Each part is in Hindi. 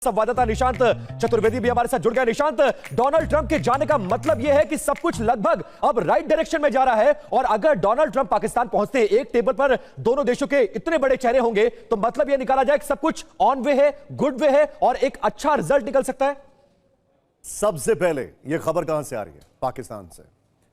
संवाददाता निशांत चतुर्वेदी भी हमारे साथ जुड़ गया। निशांत, डोनाल्ड ट्रंप के जाने का मतलब यह है कि सब कुछ लगभग अब राइट डायरेक्शन में जा रहा है, और अगर डोनाल्ड ट्रंप पाकिस्तान पहुंचते हैं, एक टेबल पर दोनों देशों के इतने बड़े चेहरे होंगे, तो मतलब यह निकाला जाए कि सब कुछ ऑन वे है, गुड वे है और एक अच्छा रिजल्ट निकल सकता है। सबसे पहले यह खबर कहां से आ रही है? पाकिस्तान से।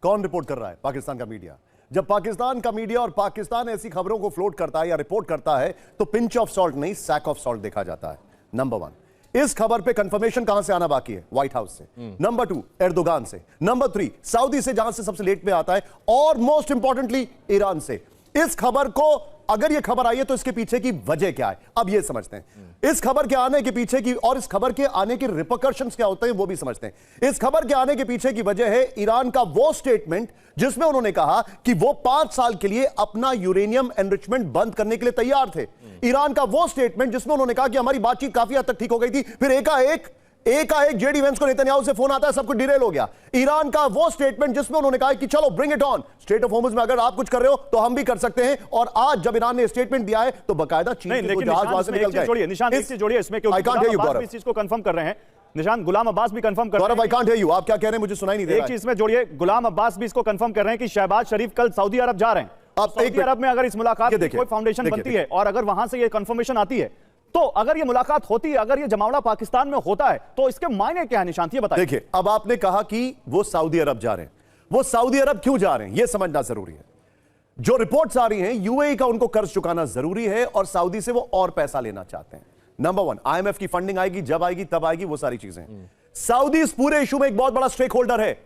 कौन रिपोर्ट कर रहा है? पाकिस्तान का मीडिया। जब पाकिस्तान का मीडिया और पाकिस्तान ऐसी खबरों को फ्लोट करता है या रिपोर्ट करता है, तो पिंच ऑफ सॉल्ट नहीं, सैक ऑफ सॉल्ट देखा जाता है। नंबर वन, इस खबर पे कंफर्मेशन कहां से आना बाकी है? व्हाइट हाउस से। नंबर टू, एर्दोगान से। नंबर थ्री, सऊदी से, जहां से सबसे लेट में आता है, और मोस्ट इंपॉर्टेंटली ईरान से। इस खबर को, अगर यह खबर आई है तो इसके पीछे की वजह क्या है, अब यह समझते हैं। इस खबर के आने के पीछे की, और इस खबर के आने के रिपरकशंस क्या होते हैं, वो भी समझते हैं। इस खबर के आने के पीछे की वजह है ईरान का वो स्टेटमेंट जिसमें उन्होंने कहा कि वो 5 साल के लिए अपना यूरेनियम एनरिचमेंट बंद करने के लिए तैयार थे। ईरान का वो स्टेटमेंट जिसमें उन्होंने कहा कि हमारी बातचीत काफी हद तक ठीक हो गई थी, फिर एकाएक जेडी वेंस को नेतन्याहू से फोन आता है, सब कुछ डिरेल हो गया। ईरान का वो स्टेटमेंट जिसमें उन्होंने कहा कि चलो bring it on, straight of Hormuz में अगर आप कुछ कर रहे हो तो हम भी कर सकते हैं। और आज जब ईरान ने स्टेटमेंट दिया है तो बकायदा चीन के जहाज वहां से निकल गए। निशांत, एक चीज जोड़िए इसमें, क्योंकि इस चीज को कंफर्म कर रहे हैं। निशांत, गुलाम अब्बास भी कंफर्म कर रहे हैं। आई कांट हियर यू, आप क्या कह रहे हैं? मुझे सुनाई नहीं दे रहा है। एक चीज में जोड़िए, गुलाम अब्बास भी इसको कंफर्म कर रहे हैं कि शहबाज शरीफ कल सऊदी अरब जा रहे हैं। सऊदी अरब में अगर इस मुलाकात की कोई फाउंडेशन बनती है और अगर वहां से ये कंफर्मेशन आती है, तो अगर ये मुलाकात होती है, अगर ये जमावड़ा पाकिस्तान में होता है, तो इसके मायने क्या है निशांत, ये बताइए। देखिए, अब आपने कहा कि वो सऊदी अरब जा रहे हैं, वो सऊदी अरब क्यों जा रहे हैं ये समझना जरूरी है। जो रिपोर्ट्स आ रही हैं, यूएई का उनको कर्ज चुकाना जरूरी है और सऊदी से वो और पैसा लेना चाहते हैं। नंबर वन, आईएमएफ की फंडिंग आएगी, जब आएगी तब आएगी, वो सारी चीजें। सऊदी इस पूरे इशू में एक बहुत बड़ा स्टेक होल्डर है।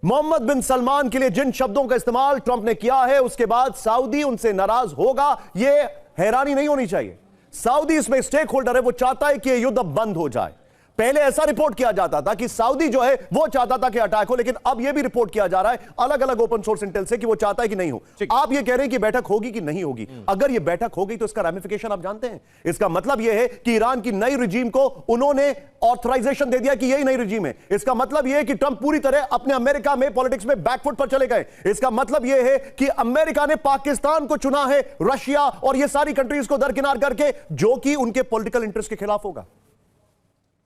मोहम्मद बिन सलमान के लिए जिन शब्दों का इस्तेमाल ट्रंप ने किया है, उसके बाद सऊदी उनसे नाराज होगा, यह हैरानी नहीं होनी चाहिए। सऊदी इसमें स्टेक होल्डर है, वो चाहता है कि यह युद्ध बंद हो जाए। पहले ऐसा रिपोर्ट किया जाता था कि सऊदी जो है वो चाहता था कि अटैक हो, लेकिन अब यह भी रिपोर्ट किया जा रहा है अलग अलग ओपन सोर्स इंटेल से कि वो चाहता है कि नहीं हो। आप ये कह रहे हैं कि बैठक होगी कि नहीं होगी? अगर ये बैठक हो गई तो इसका रैमिफिकेशन आप जानते हैं। इसका मतलब यह है कि ईरान की नई रिजीम को उन्होंने ऑथराइजेशन दे दिया कि यही नई रिजीम है। इसका मतलब यह है कि ट्रंप पूरी तरह अपने अमेरिका में पॉलिटिक्स में बैकफुट पर चले गए। इसका मतलब यह है कि अमेरिका ने पाकिस्तान को चुना है, रशिया और ये सारी कंट्रीज को दरकिनार करके, जो कि उनके पॉलिटिकल इंटरेस्ट के खिलाफ होगा।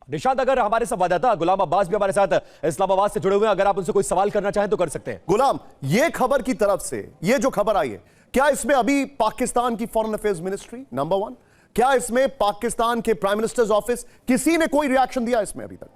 निशांत, अगर हमारे संवाददाता गुलाम अब्बास भी हमारे साथ इस्लामाबाद से जुड़े हुए हैं, अगर आप उनसे कोई सवाल करना चाहें तो कर सकते हैं। गुलाम, ये खबर की तरफ से, ये जो खबर आई है, क्या इसमें अभी पाकिस्तान की foreign affairs ministry, number one, क्या इसमें पाकिस्तान के प्राइम मिनिस्टर्स ऑफिस, किसी ने कोई रिएक्शन दिया इसमें अभी तक?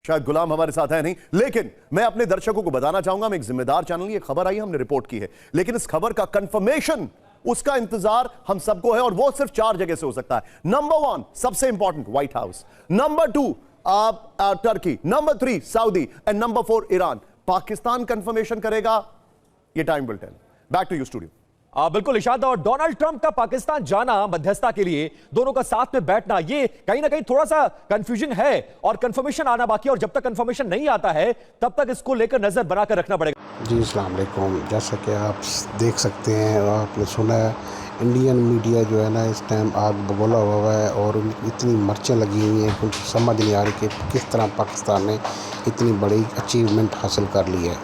शायद गुलाम हमारे साथ है नहीं, लेकिन मैं अपने दर्शकों को बताना चाहूंगा, हम एक जिम्मेदार चैनल, ये खबर आई, हमने रिपोर्ट की है, लेकिन इस खबर का कंफर्मेशन, उसका इंतजार हम सबको है, और वो सिर्फ 4 जगह से हो सकता है। नंबर वन, सबसे important, White House. Number 2, Turkey. Number 3, Saudi. And number 4, Iran. Pakistan confirmation करेगा, ये time will tell. Back to you studio. बिल्कुल निशांत, और डोनाल्ड ट्रंप का पाकिस्तान जाना मध्यस्थता के लिए, दोनों का साथ में बैठना, ये कहीं ना कहीं थोड़ा सा कंफ्यूजन है और कंफर्मेशन आना बाकी है, और जब तक कंफर्मेशन नहीं आता है तब तक इसको लेकर नजर बनाकर रखना पड़ेगा। जी अस्सलाम वालेकुम। जैसा कि आप देख सकते हैं और आपने सुना है, इंडियन मीडिया जो है ना इस टाइम आग बगोला हुआ है और इतनी मर्चें लगी हुई हैं, कुछ समझ नहीं आ रही कि किस तरह पाकिस्तान ने इतनी बड़ी अचीवमेंट हासिल कर ली है।